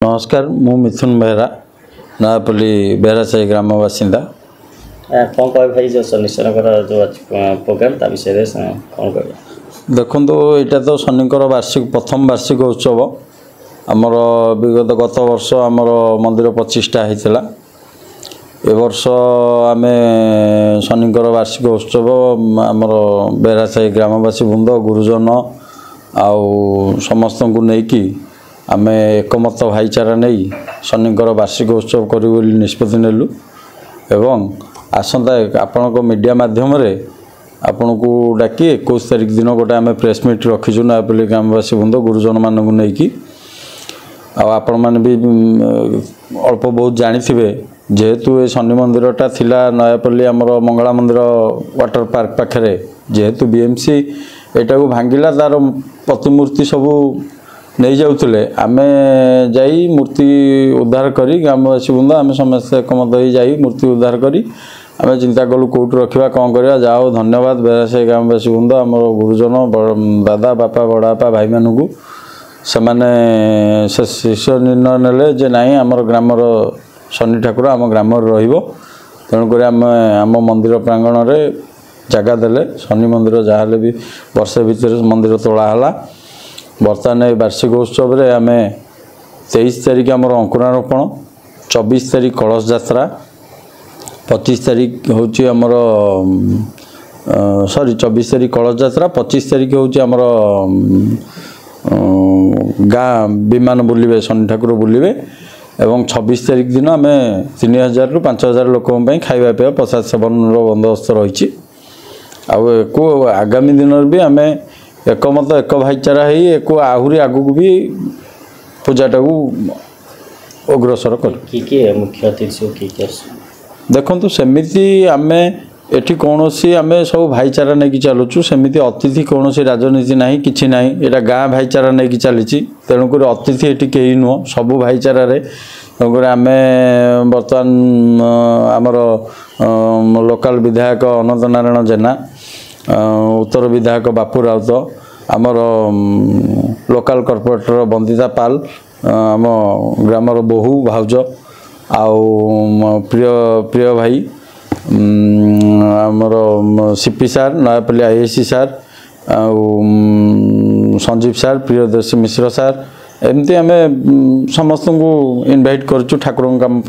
नमस्कार मु मिथुन बेहरा नयापल्ली बेहरा साही ग्राम बासिंदा कौन कह भाई जो शनिश्चर जो प्रोग्राम ता विषय कौन कह देखो यहाँ तो शनिकर वार्षिक प्रथम वार्षिक उत्सव आमर विगत गत वर्ष आमर मंदिर 25टा होता ए वर्ष आम शनिकर वार्षिक उत्सव आमर बेहरा साही ग्रामवासी वृंद गुरुजन आउ समस्त को लेकिन आम एकमत भाईचारा नहीं शनिकर वार्षिक उत्सव करूँ निष्पत्ति नेलु एवं आसंता आपण मीडिया माध्यम आपण को डाकी 21 तारिख दिन गोटे आम प्रेस मीट रखीचु नयापल्ली ग्रामवासी वृंद गुरुजन मानक नहीं आपण मैंने भी अल्प बहुत जानी जेहेतु ये शनि मंदिरटा थिला नयापल्ली आमर मंगला मंदिर वाटर पार्क पाखे जेहेतु बीएमसी एटा को भांगिला तार प्रतिमूर्ति सबू नहीं जाऊे आम जाई मूर्ति उद्धार करी ग्रामवासी वृंद आम समस्त एकमत हो जाई मूर्ति उद्धार करी आम चिंता कलु कौट रखा कौन करवा जाओ धन्यवाद बेहरा साही ग्रामवासी वृंद आम गुरुजन दादा बापा बड़ापा भाई मानू से मैंने शीर्ष निर्णय नेले जे नाई आमर ग्रामर शनि ठाकुर आम ग्राम तेणुक आम मंदिर प्रांगण में जगह देले शनि मंदिर जहाँ भी वर्षे भितर मंदिर तोलाला बर्तमान वार्षिक उत्सव रे आम 23 तारिख आमर अंकुरारोपण 24 तारिख कलश जात्रा 25 तारिख हूँ आमर सॉरी 24 तारिख कलश जात्रा 25 तारिख हूँ आमर गाँ विमान बुलिबे शनि ठाकुर बुलिबे एवं 26 तारिख दिन आम 3000 रु 5000 लोक खाଇବା पिया प्रसाद सेवन बंदोबस्त रही आगामी दिन भी आम एकमत एक भाईचारा हो आहरी आगू भी पूजाटा को अग्रसर कर मुख्य अतिथि देखु सेमती आम एठी कौन सी आम सब भाईचारा नहीं चलुचु सेमती अतिथि कौन सी राजनीति ना कि ना यहाँ गाँ भाईचारा नहीं चली तेणुक अतिथि ये कहीं नुह सब भाईचारा तेणुक आम बर्तमान आमर लोकल विधायक अनंत नारायण जेना उत्तर विधायक बापू राउत आमर लोकल कॉर्पोरेटर बंदिता पाल आम ग्रामर बोहू भाउज आउ प्रिय प्रिय भाई आमर सीपी सार नयापल्ली आईएसी सार संजीव सार प्रियदर्शी मिश्र सार एमती आम समस्त को इनवाइट करूँ ठाकुर काम।